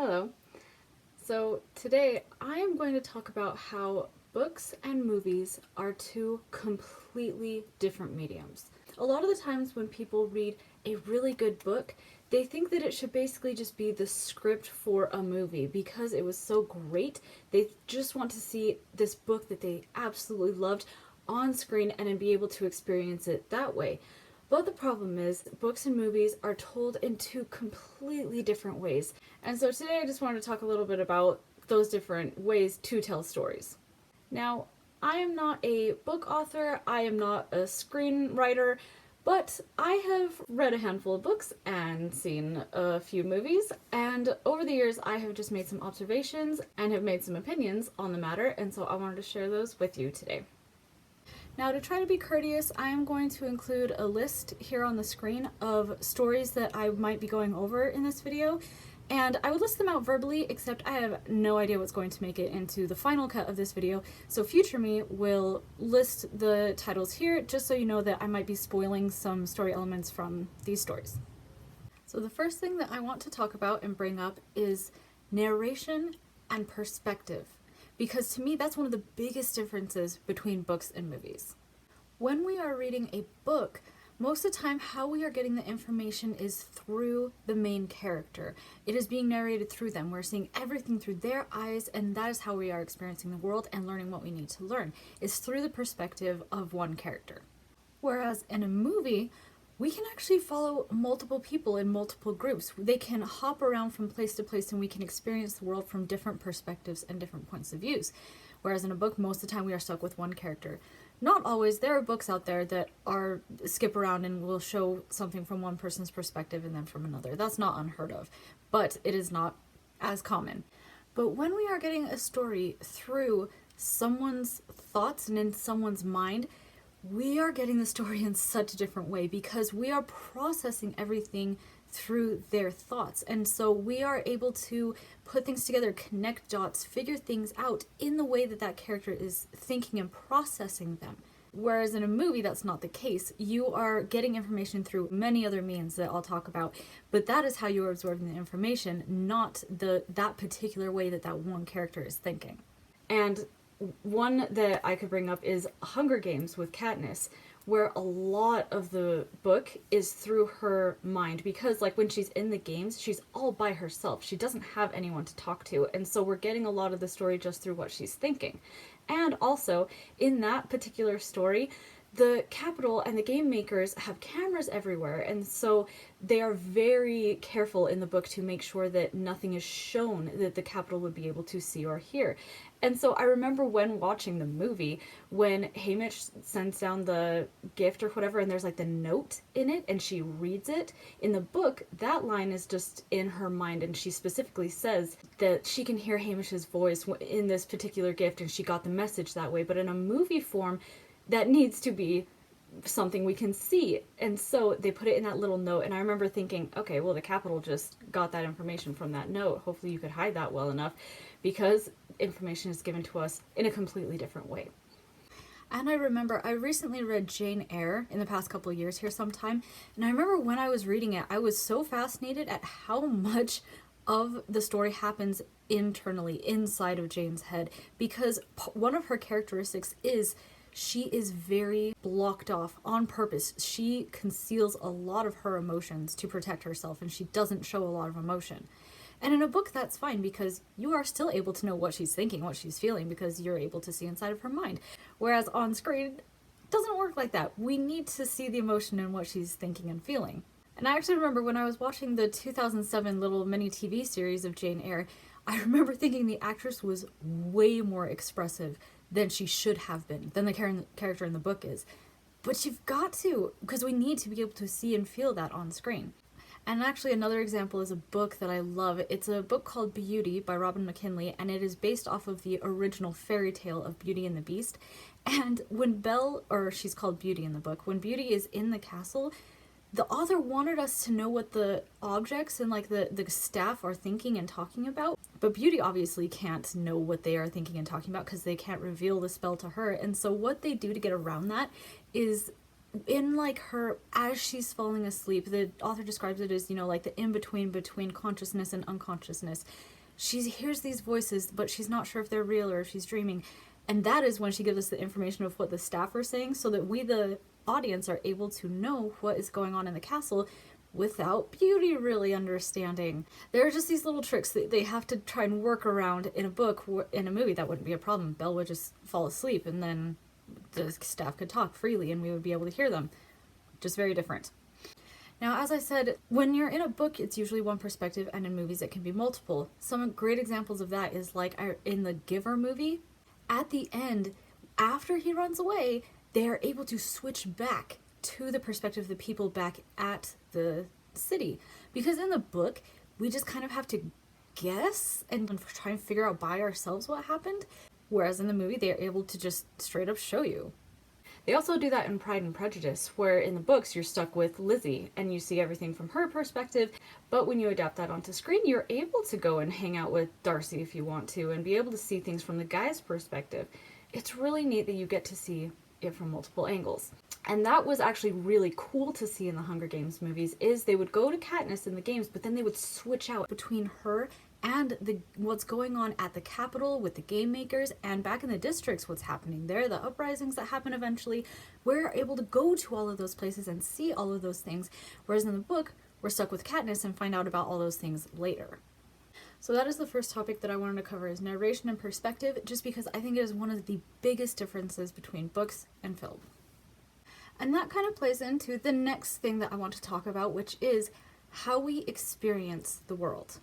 Hello. So today I am going to talk about how books and movies are two completely different mediums. A lot of the times when people read a really good book, they think that it should basically just be the script for a movie because it was so great. They just want to see this book that they absolutely loved on screen and then be able to experience it that way. But the problem is, books and movies are told in two completely different ways. And so today I just wanted to talk a little bit about those different ways to tell stories. Now, I am not a book author, I am not a screenwriter, but I have read a handful of books and seen a few movies, and over the years I have just made some observations and have made some opinions on the matter, and so I wanted to share those with you today. Now, to try to be courteous, I am going to include a list here on the screen of stories that I might be going over in this video, and I would list them out verbally, except I have no idea what's going to make it into the final cut of this video, so future me will list the titles here, just so you know that I might be spoiling some story elements from these stories. So the first thing that I want to talk about and bring up is narration and perspective, because to me that's one of the biggest differences between books and movies. When we are reading a book, most of the time how we are getting the information is through the main character. It is being narrated through them. We're seeing everything through their eyes, and that is how we are experiencing the world and learning what we need to learn, is through the perspective of one character. Whereas in a movie, we can actually follow multiple people in multiple groups. They can hop around from place to place and we can experience the world from different perspectives and different points of views. Whereas in a book, most of the time we are stuck with one character. Not always. There are books out there that are skip around and will show something from one person's perspective and then from another. That's not unheard of, but it is not as common. But when we are getting a story through someone's thoughts and in someone's mind, we are getting the story in such a different way because we are processing everything through their thoughts. And so we are able to put things together, connect dots, figure things out in the way that that character is thinking and processing them. Whereas in a movie, that's not the case. You are getting information through many other means that I'll talk about, but that is how you are absorbing the information, not that particular way that one character is thinking. And one that I could bring up is Hunger Games with Katniss, where a lot of the book is through her mind, because like when she's in the games, she's all by herself. She doesn't have anyone to talk to, and so we're getting a lot of the story just through what she's thinking. And also, in that particular story, the Capitol and the game makers have cameras everywhere, and so they are very careful in the book to make sure that nothing is shown that the Capitol would be able to see or hear. And so I remember when watching the movie, when Haymitch sends down the gift or whatever, and there's like the note in it, and she reads it. In the book, that line is just in her mind, and she specifically says that she can hear Haymitch's voice in this particular gift, and she got the message that way. But in a movie form, that needs to be something we can see. And so they put it in that little note, and I remember thinking, okay, well, the Capitol just got that information from that note. Hopefully you could hide that well enough, because information is given to us in a completely different way. And I remember I recently read Jane Eyre in the past couple of years here sometime, and I remember when I was reading it, I was so fascinated at how much of the story happens internally, inside of Jane's head, because one of her characteristics is she is very blocked off on purpose. She conceals a lot of her emotions to protect herself, and she doesn't show a lot of emotion. And in a book, that's fine, because you are still able to know what she's thinking, what she's feeling, because you're able to see inside of her mind. Whereas on screen, it doesn't work like that. We need to see the emotion in what she's thinking and feeling. And I actually remember when I was watching the 2007 little mini TV series of Jane Eyre, I remember thinking the actress was way more expressive than she should have been, than the character in the book is. But you've got to, because we need to be able to see and feel that on screen. And actually another example is a book that I love. It's a book called Beauty by Robin McKinley, and it is based off of the original fairy tale of Beauty and the Beast. And when Belle, or she's called Beauty in the book, when Beauty is in the castle, the author wanted us to know what the objects and like the staff are thinking and talking about. But Beauty obviously can't know what they are thinking and talking about because they can't reveal the spell to her. And so what they do to get around that is in like her, as she's falling asleep, the author describes it as, like the in-between between consciousness and unconsciousness. She hears these voices, but she's not sure if they're real or if she's dreaming. And that is when she gives us the information of what the staff are saying, so that we, the audience, are able to know what is going on in the castle without Beauty really understanding. There are just these little tricks that they have to try and work around in a book. In a movie, that wouldn't be a problem. Belle would just fall asleep, and then the staff could talk freely, and we would be able to hear them. Just very different. Now, as I said, when you're in a book, it's usually one perspective, and in movies, it can be multiple. Some great examples of that is like in the Giver movie. At the end, after he runs away, they are able to switch back to the perspective of the people back at the city. Because in the book, we just kind of have to guess and try and figure out by ourselves what happened. Whereas in the movie, they are able to just straight up show you. They also do that in Pride and Prejudice, where in the books you're stuck with Lizzie and you see everything from her perspective, but when you adapt that onto screen, you're able to go and hang out with Darcy if you want to and be able to see things from the guy's perspective. It's really neat that you get to see it from multiple angles. And that was actually really cool to see in the Hunger Games movies, is they would go to Katniss in the games, but then they would switch out between her and what's going on at the Capitol with the game makers, and back in the districts, what's happening there, the uprisings that happen eventually. We're able to go to all of those places and see all of those things, whereas in the book, we're stuck with Katniss and find out about all those things later. So that is the first topic that I wanted to cover, is narration and perspective, just because I think it is one of the biggest differences between books and film. And that kind of plays into the next thing that I want to talk about, which is how we experience the world.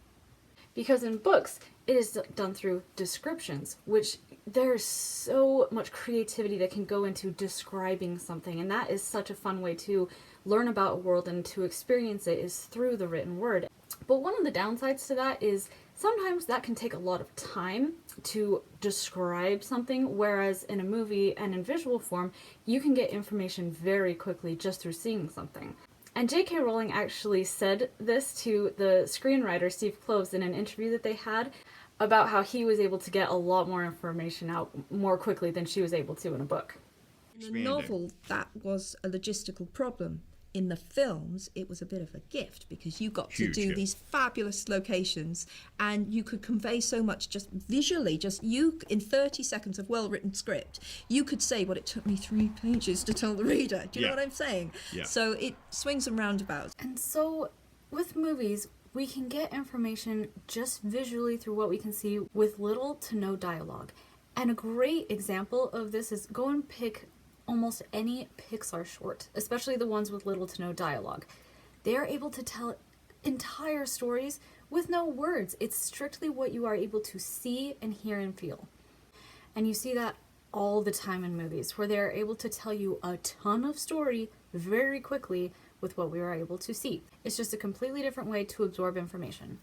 Because in books, it is done through descriptions, which there's so much creativity that can go into describing something, and that is such a fun way to learn about a world and to experience it, is through the written word. But one of the downsides to that is sometimes that can take a lot of time to describe something, whereas in a movie and in visual form, you can get information very quickly just through seeing something. And J.K. Rowling actually said this to the screenwriter Steve Kloves in an interview that they had, about how he was able to get a lot more information out more quickly than she was able to in a book. In the novel, that was a logistical problem. In the films, it was a bit of a gift, because you got to do these fabulous locations, and you could convey so much just visually. Just you, in 30 seconds of well-written script, you could say what it took me 3 pages to tell the reader. Do you know what I'm saying? Yeah. So it swings and roundabouts. And so with movies, we can get information just visually through what we can see with little to no dialogue. And a great example of this is go and pick almost any Pixar short, especially the ones with little to no dialogue. They are able to tell entire stories with no words. It's strictly what you are able to see and hear and feel. And you see that all the time in movies, where they're able to tell you a ton of story very quickly with what we are able to see. It's just a completely different way to absorb information.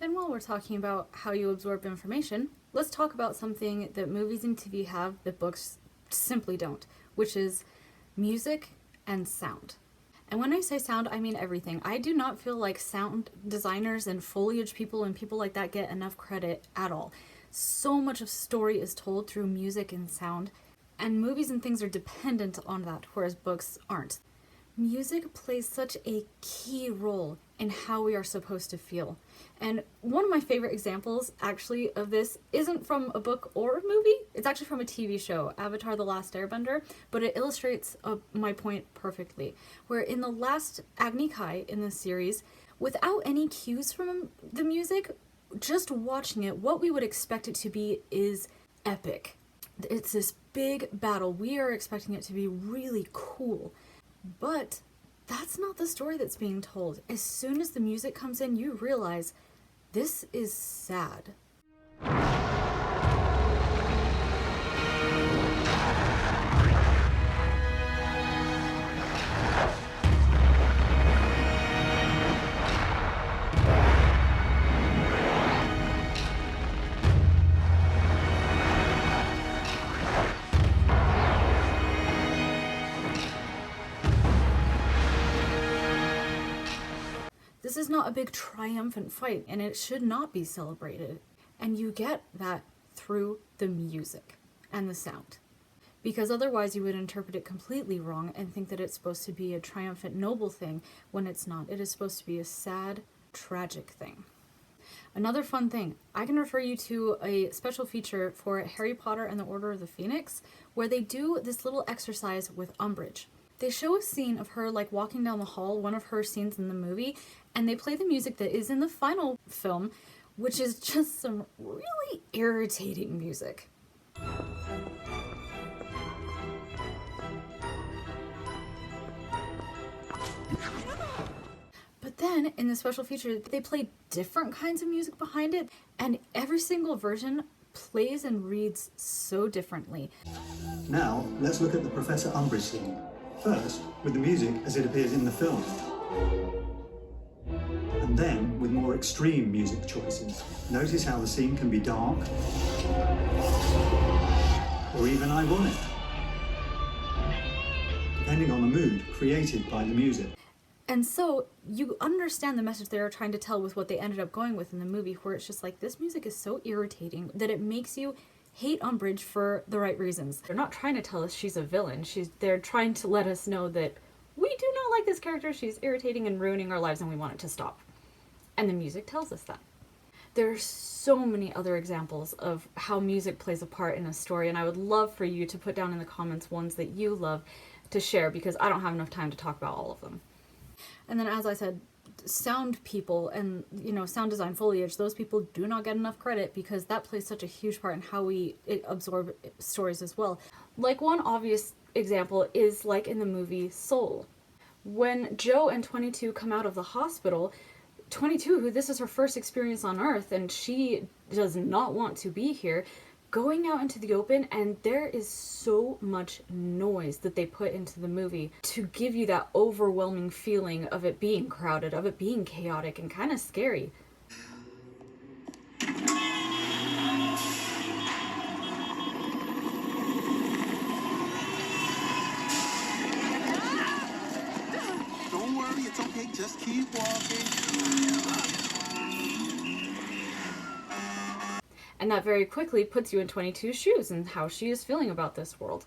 And while we're talking about how you absorb information, let's talk about something that movies and TV have that books simply don't, which is music and sound. And when I say sound, I mean everything. I do not feel like sound designers and foliage people and people like that get enough credit at all. So much of story is told through music and sound, and movies and things are dependent on that, whereas books aren't. Music plays such a key role in how we are supposed to feel. And one of my favorite examples, actually, of this isn't from a book or a movie. It's actually from a TV show, Avatar: The Last Airbender, but it illustrates my point perfectly. Where in the last Agni Kai in this series, without any cues from the music, just watching it, what we would expect it to be is epic. It's this big battle. We are expecting it to be really cool. But that's not the story that's being told. As soon as the music comes in, you realize this is sad. This is not a big triumphant fight, and it should not be celebrated. And you get that through the music and the sound. because otherwise you would interpret it completely wrong and think that it's supposed to be a triumphant, noble thing when it's not. It is supposed to be a sad, tragic thing. Another fun thing, I can refer you to a special feature for Harry Potter and the Order of the Phoenix, where they do this little exercise with Umbridge. They show a scene of her like walking down the hall, one of her scenes in the movie, and they play the music that is in the final film, which is just some really irritating music. But then, in the special feature, they play different kinds of music behind it, and every single version plays and reads so differently. Now, let's look at the Professor Umbridge scene. First, with the music as it appears in the film. And then, with more extreme music choices. Notice how the scene can be dark, or even ironic, depending on the mood created by the music. And so you understand the message they were trying to tell with what they ended up going with in the movie, where it's just like, this music is so irritating that it makes you hate Umbridge for the right reasons. They're not trying to tell us she's a villain. They're trying to let us know that we do not like this character. She's irritating and ruining our lives and we want it to stop. And the music tells us that. There are so many other examples of how music plays a part in a story, and I would love for you to put down in the comments ones that you love to share, because I don't have enough time to talk about all of them. And then, as I said, sound people and, sound design foliage, those people do not get enough credit because that plays such a huge part in how we absorb stories as well. Like, one obvious example is like in the movie Soul. When Jo and 22 come out of the hospital, 22, who this is her first experience on Earth and she does not want to be here, going out into the open, and there is so much noise that they put into the movie to give you that overwhelming feeling of it being crowded, of it being chaotic and kind of scary. Don't worry, it's okay, just keep walking. And that very quickly puts you in 22's shoes and how she is feeling about this world.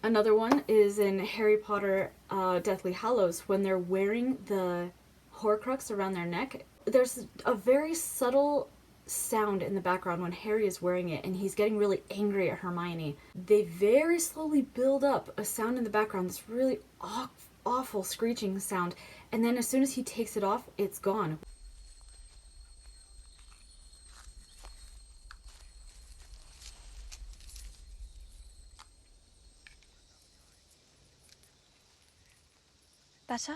Another one is in Harry Potter Deathly Hallows, when they're wearing the Horcrux around their neck. There's a very subtle sound in the background when Harry is wearing it and he's getting really angry at Hermione. They very slowly build up a sound in the background, this really awful screeching sound, and then as soon as he takes it off, it's gone. Better?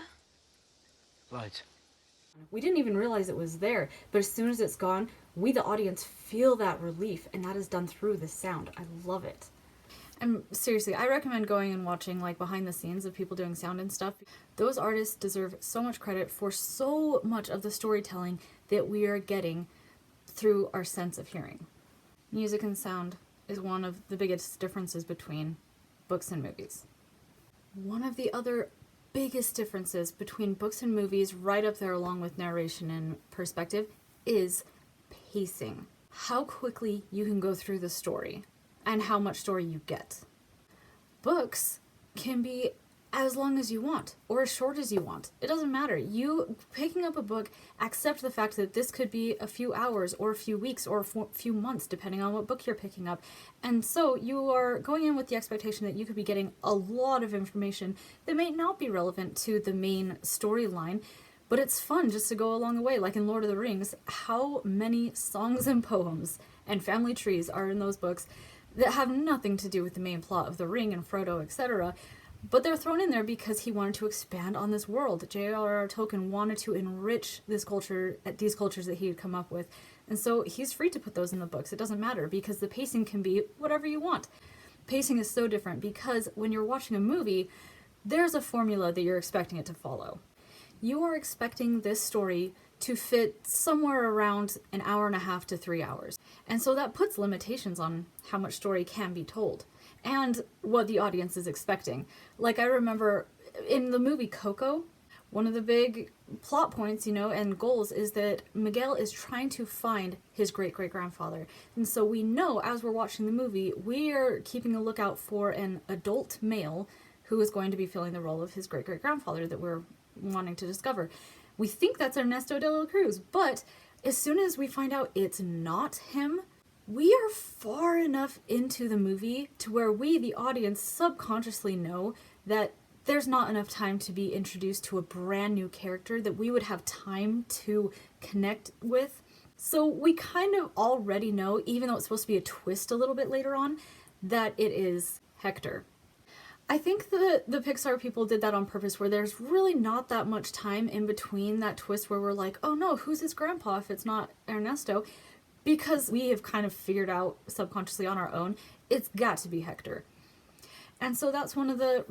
Right. We didn't even realize it was there, but as soon as it's gone, we, the audience, feel that relief, and that is done through the sound. I love it. And seriously, I recommend going and watching like behind the scenes of people doing sound and stuff. Those artists deserve so much credit for so much of the storytelling that we are getting through our sense of hearing. Music and sound is one of the biggest differences between books and movies. One of the other biggest differences between books and movies, right up there along with narration and perspective, is pacing. How quickly you can go through the story and how much story you get. Books can be as long as you want or as short as you want. It doesn't matter. You picking up a book, accept the fact that this could be a few hours or a few weeks or a few months depending on what book you're picking up. And so you are going in with the expectation that you could be getting a lot of information that may not be relevant to the main storyline, but it's fun just to go along the way. Like in Lord of the Rings, how many songs and poems and family trees are in those books that have nothing to do with the main plot of the ring and Frodo, etc., but they're thrown in there because he wanted to expand on this world. J.R.R. Tolkien wanted to enrich this culture, these cultures that he had come up with. And so he's free to put those in the books. It doesn't matter because the pacing can be whatever you want. Pacing is so different because when you're watching a movie, there's a formula that you're expecting it to follow. You are expecting this story to fit somewhere around an hour and a half to 3 hours. And so that puts limitations on how much story can be told and what the audience is expecting. Like I remember in the movie Coco, one of the big plot points, and goals is that Miguel is trying to find his great-great-grandfather. And so we know, as we're watching the movie, we are keeping a lookout for an adult male who is going to be filling the role of his great-great-grandfather that we're wanting to discover. We think that's Ernesto de la Cruz, but as soon as we find out it's not him, we are far enough into the movie to where we, the audience, subconsciously know that there's not enough time to be introduced to a brand new character that we would have time to connect with. So we kind of already know, even though it's supposed to be a twist a little bit later on, that it is Hector. I think the Pixar people did that on purpose, where there's really not that much time in between that twist where we're like, oh no, who's his grandpa if it's not Ernesto? Because we have kind of figured out subconsciously on our own, it's got to be Hector. And so that's one of the,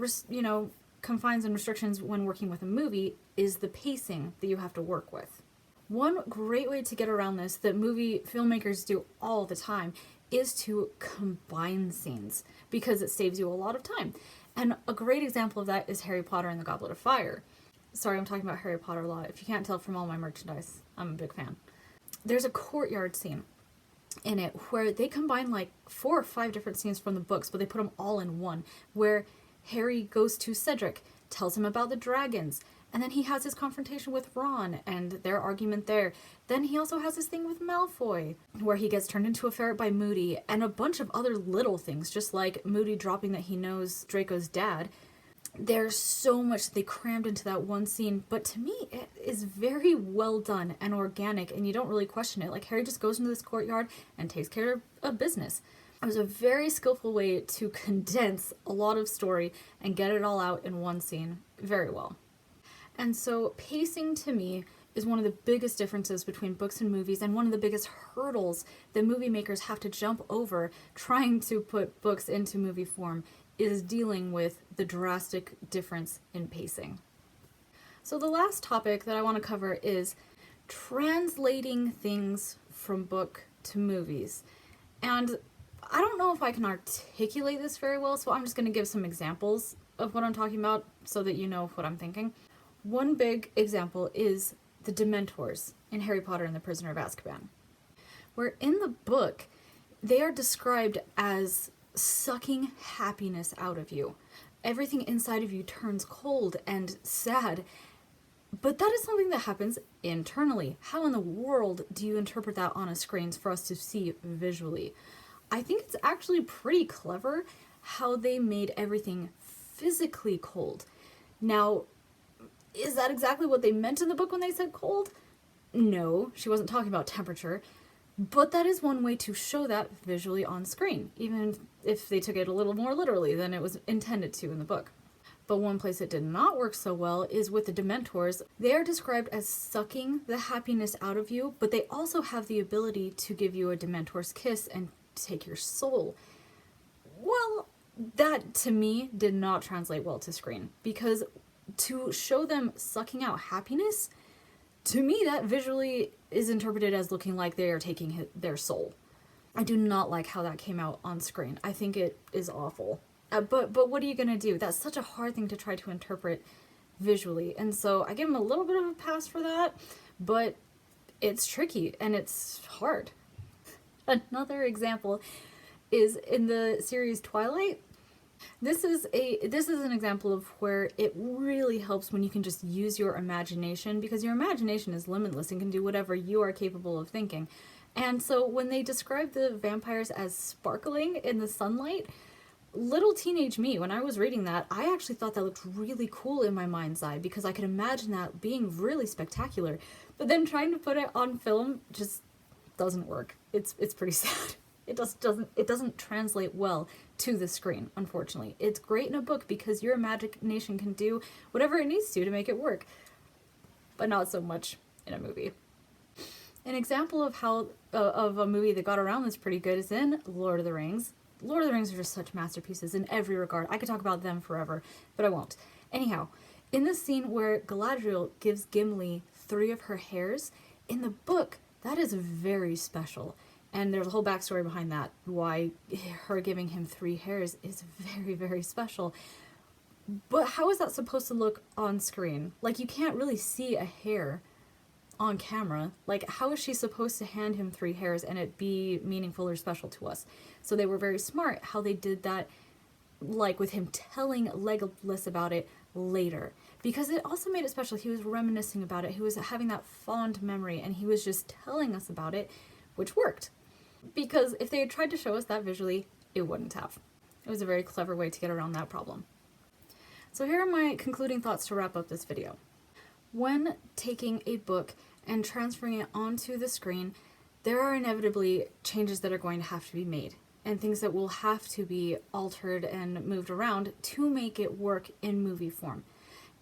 confines and restrictions when working with a movie is the pacing that you have to work with. One great way to get around this that movie filmmakers do all the time is to combine scenes, because it saves you a lot of time. And a great example of that is Harry Potter and the Goblet of Fire. Sorry, I'm talking about Harry Potter a lot. If you can't tell from all my merchandise, I'm a big fan. There's a courtyard scene in it where they combine like 4 or 5 different scenes from the books, but they put them all in one, where Harry goes to Cedric, tells him about the dragons, and then he has his confrontation with Ron and their argument there. Then he also has this thing with Malfoy, where he gets turned into a ferret by Moody, and a bunch of other little things, just like Moody dropping that he knows Draco's dad. There's so much that they crammed into that one scene, but to me, it is very well done and organic, and you don't really question it. Like, Harry just goes into this courtyard and takes care of business. It was a very skillful way to condense a lot of story and get it all out in one scene very well. And so pacing to me is one of the biggest differences between books and movies, and one of the biggest hurdles that movie makers have to jump over trying to put books into movie form is dealing with the drastic difference in pacing. So the last topic that I want to cover is translating things from book to movies. And I don't know if I can articulate this very well, so I'm just going to give some examples of what I'm talking about so that you know what I'm thinking. One big example is the Dementors in Harry Potter and the Prisoner of Azkaban, where in the book, they are described as sucking happiness out of you. Everything inside of you turns cold and sad, but that is something that happens internally. How in the world do you interpret that on a screen for us to see visually? I think it's actually pretty clever how they made everything physically cold. Now, is that exactly what they meant in the book when they said cold? No, she wasn't talking about temperature, but that is one way to show that visually on screen, even if they took it a little more literally than it was intended to in the book. But one place it did not work so well is with the Dementors. They are described as sucking the happiness out of you, but they also have the ability to give you a Dementor's kiss and take your soul. Well, that to me did not translate well to screen, because to show them sucking out happiness, to me that visually is interpreted as looking like they are taking their soul. I do not like how that came out on screen. I think it is awful. But what are you gonna do? That's such a hard thing to try to interpret visually, and so I give them a little bit of a pass for that, but it's tricky and it's hard. Another example is in the series Twilight. This is an example of where it really helps when you can just use your imagination, because your imagination is limitless and can do whatever you are capable of thinking. And so when they describe the vampires as sparkling in the sunlight, little teenage me, when I was reading that, I actually thought that looked really cool in my mind's eye, because I could imagine that being really spectacular. But then trying to put it on film just doesn't work. It's pretty sad. It doesn't translate well to the screen, unfortunately. It's great in a book because your imagination can do whatever it needs to make it work, but not so much in a movie. An example of how of a movie that got around this pretty good is in Lord of the Rings. Lord of the Rings are just such masterpieces in every regard. I could talk about them forever, but I won't. Anyhow, in the scene where Galadriel gives Gimli 3 of her hairs, in the book, that is very special. And there's a whole backstory behind that, why her giving him 3 hairs is very, very special. But how is that supposed to look on screen? Like, you can't really see a hair on camera. Like, how is she supposed to hand him 3 hairs and it be meaningful or special to us? So they were very smart how they did that, like with him telling Legolas about it later. Because it also made it special. He was reminiscing about it. He was having that fond memory and he was just telling us about it, which worked. Because if they had tried to show us that visually, it wouldn't have. It was a very clever way to get around that problem. So here are my concluding thoughts to wrap up this video. When taking a book and transferring it onto the screen, there are inevitably changes that are going to have to be made and things that will have to be altered and moved around to make it work in movie form.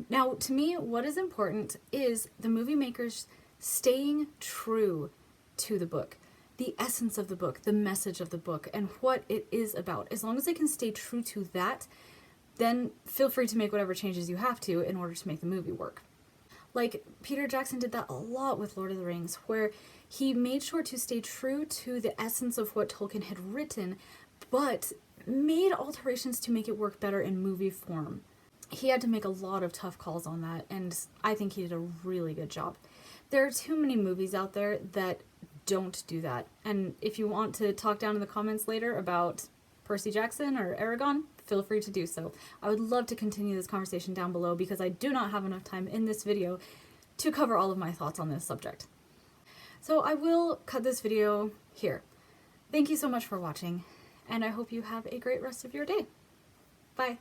Now, to me, what is important is the movie makers staying true to the book, the essence of the book, the message of the book, and what it is about. As long as they can stay true to that, then feel free to make whatever changes you have to in order to make the movie work. Like, Peter Jackson did that a lot with Lord of the Rings, where he made sure to stay true to the essence of what Tolkien had written, but made alterations to make it work better in movie form. He had to make a lot of tough calls on that, and I think he did a really good job. There are too many movies out there that don't do that, and if you want to talk down in the comments later about Percy Jackson or Aragon, feel free to do so. I would love to continue this conversation down below because I do not have enough time in this video to cover all of my thoughts on this subject. So I will cut this video here. Thank you so much for watching, and I hope you have a great rest of your day. Bye.